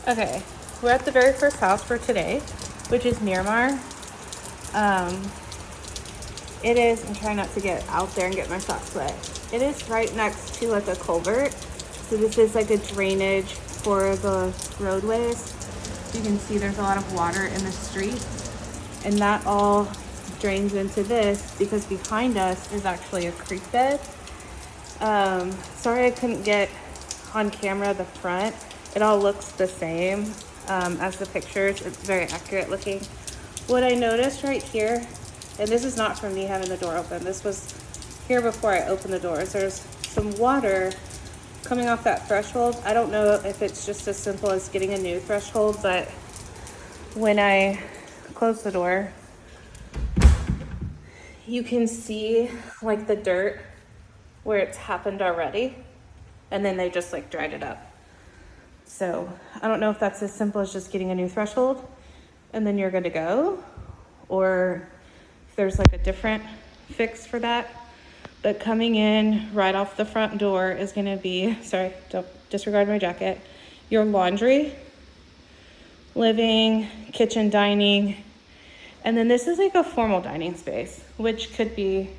Okay, we're at the very first house for today, which is Miramar. It is, I'm trying not to get out there and get my socks wet. It is right next to like a culvert. So this is like a drainage for the roadways. You can see there's a lot of water in the street, and that all drains into this because behind us is actually a creek bed. Sorry I couldn't get on camera the front. It all looks the same as the pictures. It's very accurate looking. What I noticed right here, and this is not from me having the door open, this was here before I opened the doors, there's some water coming off that threshold. I don't know if it's just as simple as getting a new threshold, but when I close the door, you can see like the dirt where it's happened already, and then they just like dried it up. So I don't know if that's as simple as just getting a new threshold and then you're good to go, or if there's like a different fix for that. But coming in right off the front door is gonna be, sorry, don't disregard my jacket, your laundry, living, kitchen, dining, and then this is like a formal dining space, which could be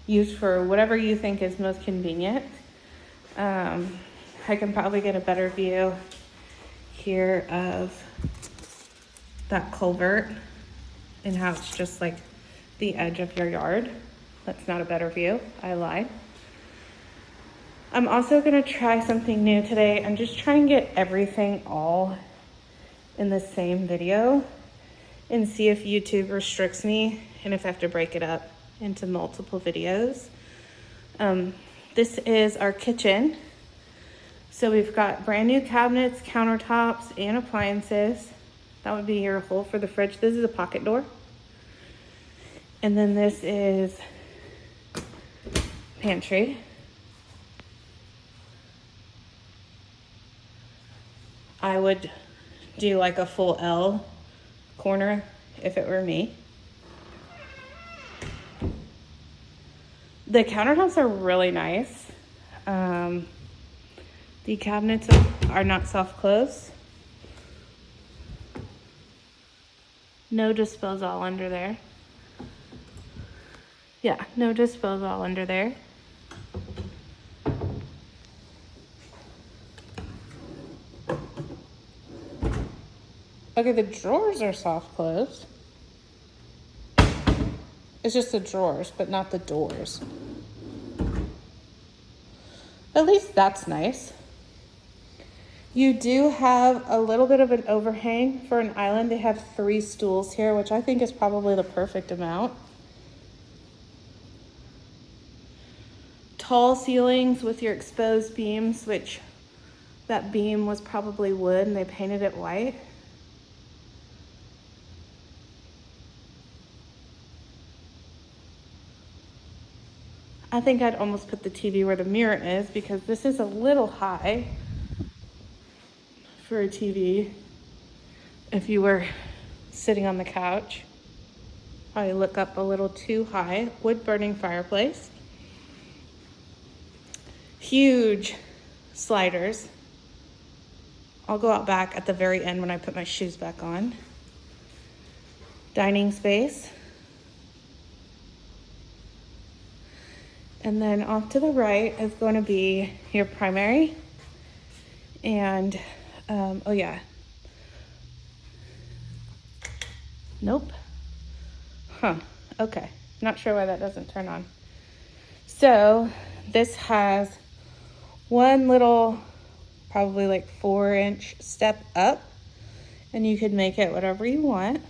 used for whatever you think is most convenient. I can probably get a better view here of that culvert and how it's just like the edge of your yard. That's not a better view, I lied. I'm also gonna try something new today. I'm just trying to get everything all in the same video and see if YouTube restricts me and if I have to break it up into multiple videos. This is our kitchen. So we've got brand new cabinets, countertops, and appliances. That would be your hole for the fridge. This is a pocket door. And then this is pantry. I would do like a full L corner if it were me. The countertops are really nice. The cabinets are not self-close. No disposal under there. Yeah, no disposal under there. Okay, the drawers are soft closed. It's just the drawers, but not the doors. At least that's nice. You do have a little bit of an overhang for an island. They have 3 stools here, which I think is probably the perfect amount. Tall ceilings with your exposed beams, which that beam was probably wood and they painted it white. I think I'd almost put the TV where the mirror is because this is a little high for a TV. If you were sitting on the couch, probably look up a little too high. Wood burning fireplace. Huge sliders. I'll go out back at the very end when I put my shoes back on. Dining space. And then off to the right is going to be your primary. And, oh yeah. Nope. Huh, okay. Not sure why that doesn't turn on. So this has one little, probably like 4-inch step up, and you could make it whatever you want.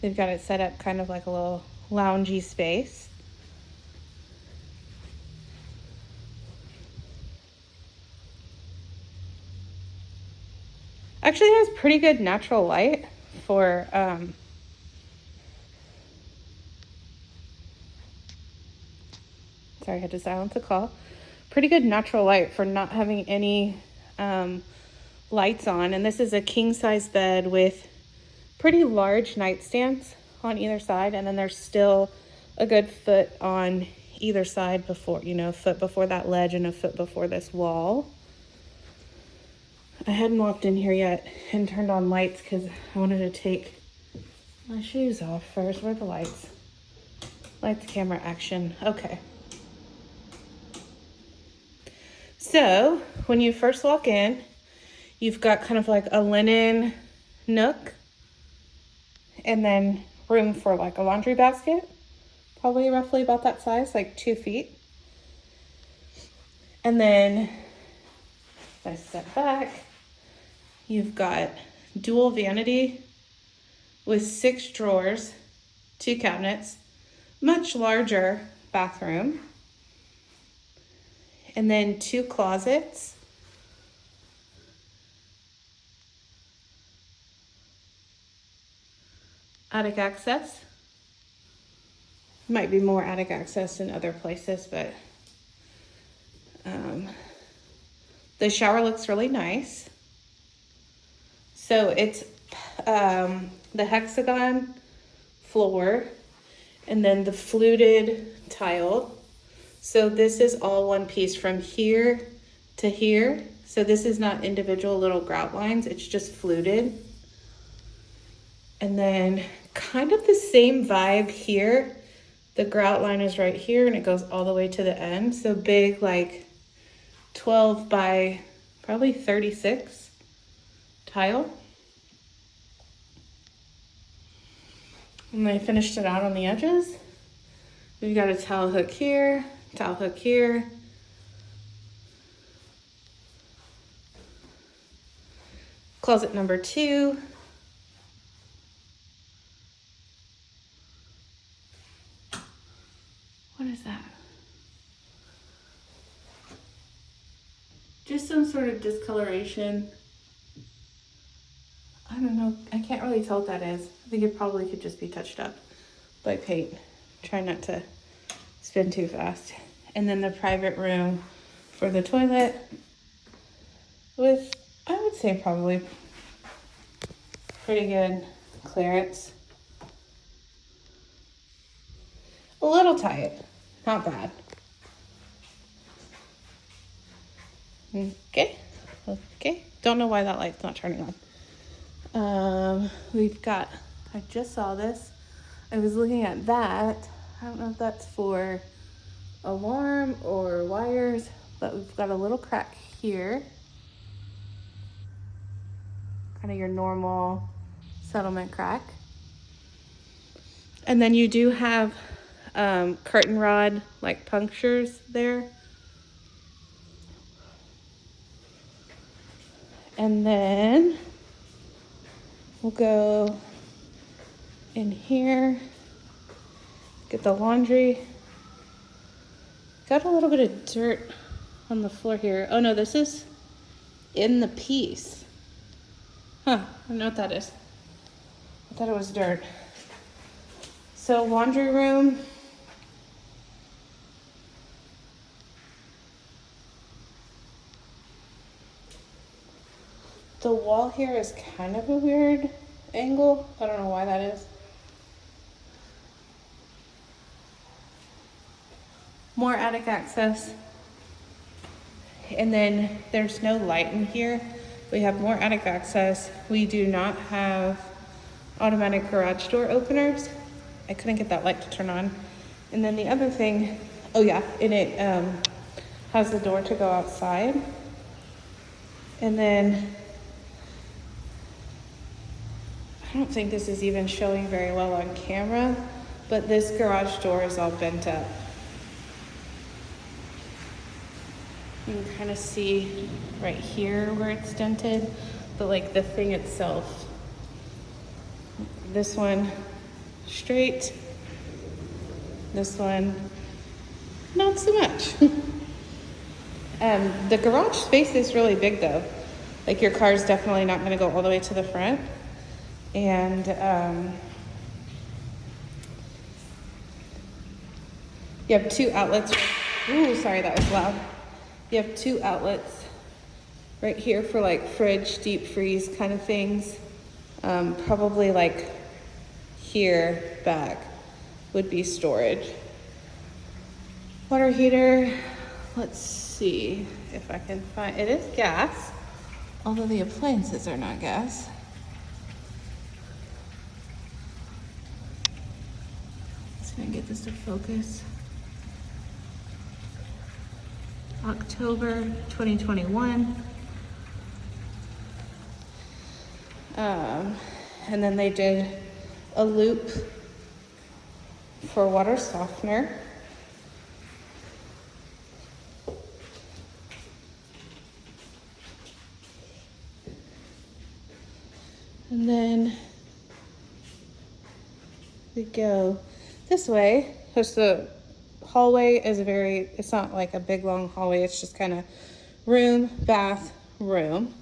They've got it set up kind of like a little loungy space. Actually has pretty good natural light for sorry, I had to silence the call. Pretty good natural light for not having any lights on. And this is a king size bed with pretty large nightstands on either side, and then there's still a good foot on either side before, you know, a foot before that ledge and a foot before this wall. I hadn't walked in here yet and turned on lights because I wanted to take my shoes off first. Where are the lights? Lights, camera, action. Okay. So when you first walk in, you've got kind of like a linen nook and then room for like a laundry basket, probably roughly about that size, like 2 feet. And then if I step back, you've got dual vanity with 6 drawers, 2 cabinets, much larger bathroom, and then 2 closets. Attic access. Might be more attic access in other places, but the shower looks really nice. So it's the hexagon floor and then the fluted tile. So this is all one piece from here to here. So this is not individual little grout lines, it's just fluted. And then kind of the same vibe here. The grout line is right here and it goes all the way to the end. So big, like 12 by probably 36 tile. And I finished it out on the edges. We've got a towel hook here, towel hook here. Closet number 2. What is that? Just some sort of discoloration. I don't know. I can't really tell what that is. I think it probably could just be touched up by paint. Try not to spin too fast. And then the private room for the toilet with, I would say, probably pretty good clearance. A little tight, not bad. Okay. Don't know why that light's not turning on. We've got, I just saw this. I was looking at that. I don't know if that's for alarm or wires, but we've got a little crack here. Kind of your normal settlement crack. And then you do have curtain rod like punctures there. And then we'll go in here, get the laundry. Got a little bit of dirt on the floor here. Oh no, this is in the piece. Huh, I don't know what that is. I thought it was dirt. So laundry room. The wall here is kind of a weird angle. I don't know why that is. More attic access. And then there's no light in here. We have more attic access. We do not have automatic garage door openers. I couldn't get that light to turn on. And then the other thing, oh yeah, and it has the door to go outside. And then I don't think this is even showing very well on camera, but this garage door is all bent up. You can kind of see right here where it's dented, but like the thing itself. This one straight, this one not so much. The garage space is really big though. Like your car's definitely not going to go all the way to the front. And you have 2 outlets. Ooh, sorry, that was loud. You have 2 outlets right here for like fridge, deep freeze kind of things. Probably like here back would be storage. Water heater. Let's see if I can find, it is gas. Although the appliances are not gas. Let's try and get this to focus. October 2021. And then they did a loop for water softener. And then we go this way, because the hallway is it's not like a big long hallway, it's just kind of room, bath, room.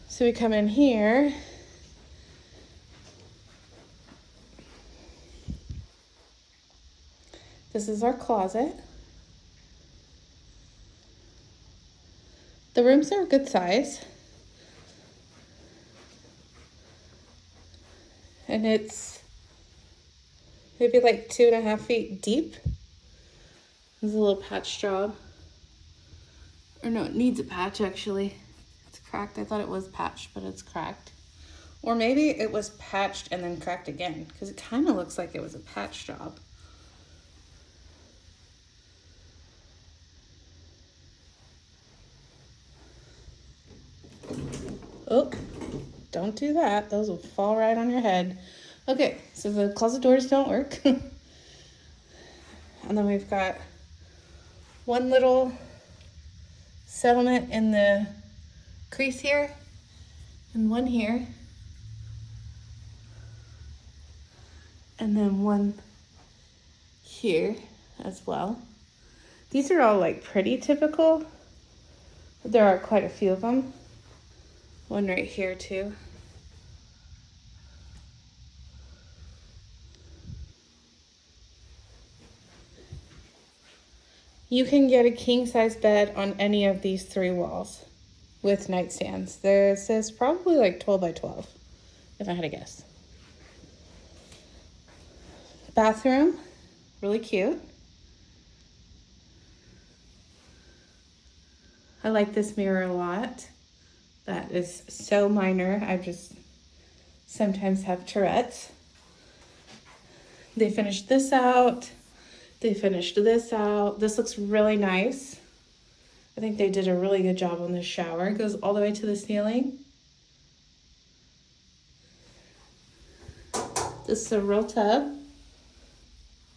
So we come in here. This is our closet. The rooms are a good size. And it's maybe like 2.5 feet deep. There's a little patch job. Or no, it needs a patch actually. It's cracked. I thought it was patched, but it's cracked. Or maybe it was patched and then cracked again, because it kind of looks like it was a patch job. Oh, don't do that. Those will fall right on your head. Okay, so the closet doors don't work. And then we've got one little settlement in the crease here, and one here, and then one here as well. These are all like pretty typical. There are quite a few of them. One right here too. You can get a king size bed on any of these 3 walls with nightstands. This is probably like 12 by 12, if I had to guess. Bathroom, really cute. I like this mirror a lot. That is so minor. I just sometimes have Tourette's. They finished this out. They finished this out. This looks really nice. I think they did a really good job on this shower. It goes all the way to the ceiling. This is a real tub.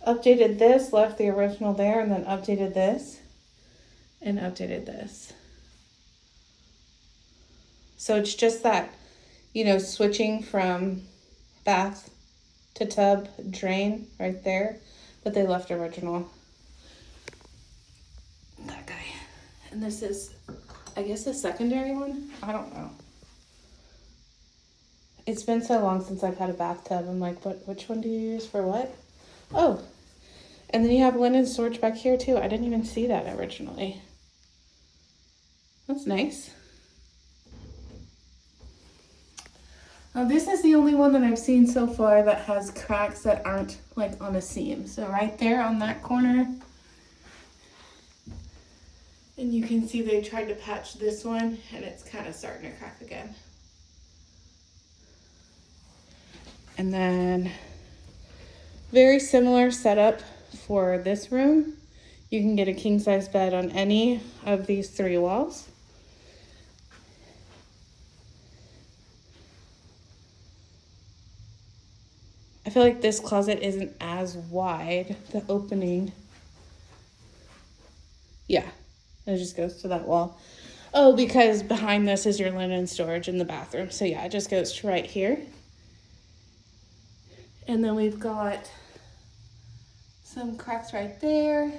Updated this, left the original there, and then updated this and updated this. So it's just that, switching from bath to tub, drain right there, but they left original. That guy. And this is, I guess, the secondary one? I don't know. It's been so long since I've had a bathtub. I'm like, which one do you use for what? Oh, and then you have linen storage back here too. I didn't even see that originally. That's nice. Now this is the only one that I've seen so far that has cracks that aren't like on a seam. So right there on that corner, and you can see they tried to patch this one and it's kind of starting to crack again. And then very similar setup for this room. You can get a king size bed on any of these 3 walls. I feel like this closet isn't as wide, the opening. Yeah, it just goes to that wall. Oh, because behind this is your linen storage in the bathroom. So yeah, it just goes to right here. And then we've got some cracks right there.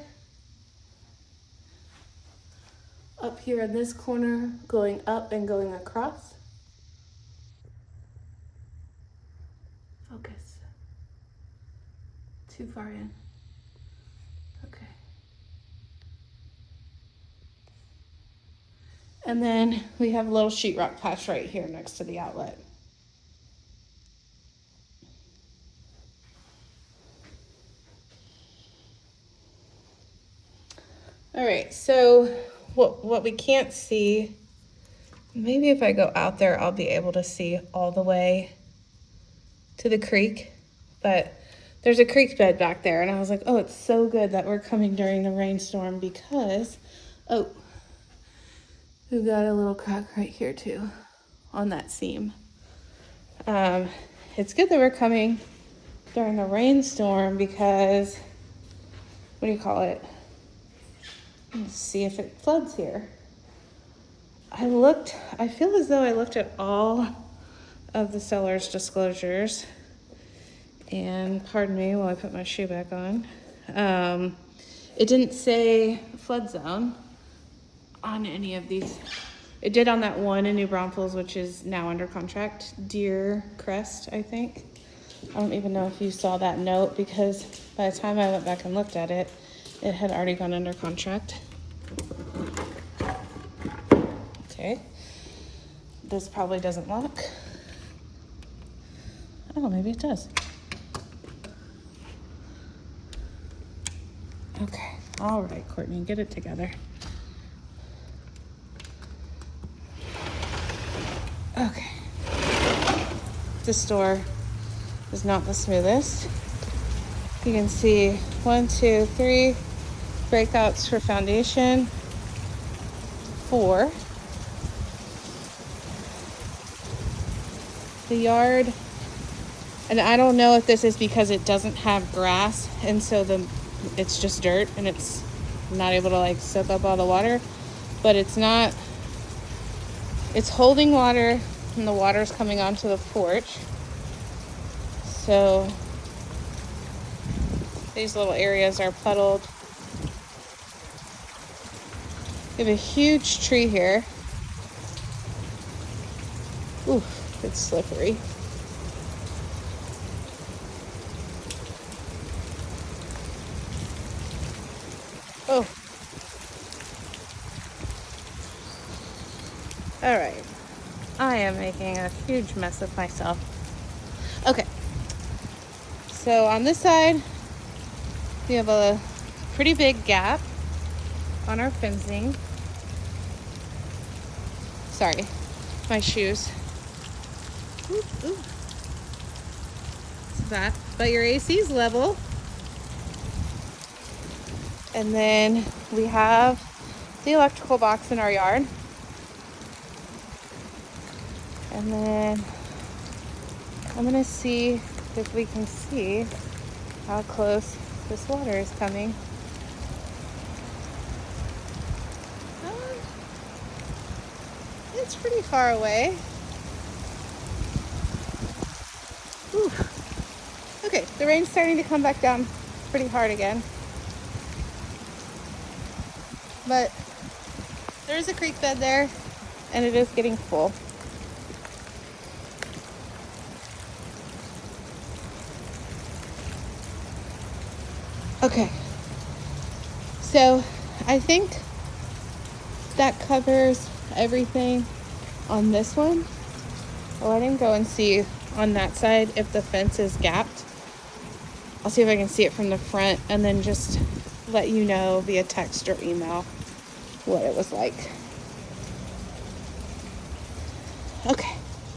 Up here in this corner, going up and going across. Focus. Too far in. Okay. And then we have a little sheetrock patch right here next to the outlet. All right, so what we can't see Maybe if I go out there, I'll be able to see all the way to the creek, but there's a creek bed back there, and I was like, oh, it's so good that we're coming during the rainstorm because, oh, we've got a little crack right here too on that seam. It's good that we're coming during the rainstorm because, what do you call it? Let's see if it floods here. I feel as though I looked at all of the seller's disclosures, and pardon me while I put my shoe back on. It didn't say flood zone on any of these. It did on that one in New Braunfels, which is now under contract, Deer Crest, I think. I don't even know if you saw that note because by the time I went back and looked at it, it had already gone under contract. Okay. This probably doesn't lock. Oh, maybe it does. Okay. All right, Courtney, get it together. Okay. This door is not the smoothest. You can see 1, 2, 3 breakouts for foundation. 4. The yard, and I don't know if this is because it doesn't have grass and so it's just dirt and it's not able to like soak up all the water, but it's holding water and the water's coming onto the porch. So these little areas are puddled. We have a huge tree here. Ooh, it's slippery. Oh. All right. I am making a huge mess of myself. Okay. So on this side, we have a pretty big gap on our fencing. Sorry, my shoes. Ooh, ooh. It's that, but your AC's level. And then we have the electrical box in our yard. And then I'm gonna see if we can see how close this water is coming. It's pretty far away. Whew. Okay, the rain's starting to come back down pretty hard again. But there's a creek bed there, and it is getting full. Okay, so I think that covers everything on this one. I'll let him go and see on that side if the fence is gapped. I'll see if I can see it from the front and then just let you know via text or email what it was like. Okay.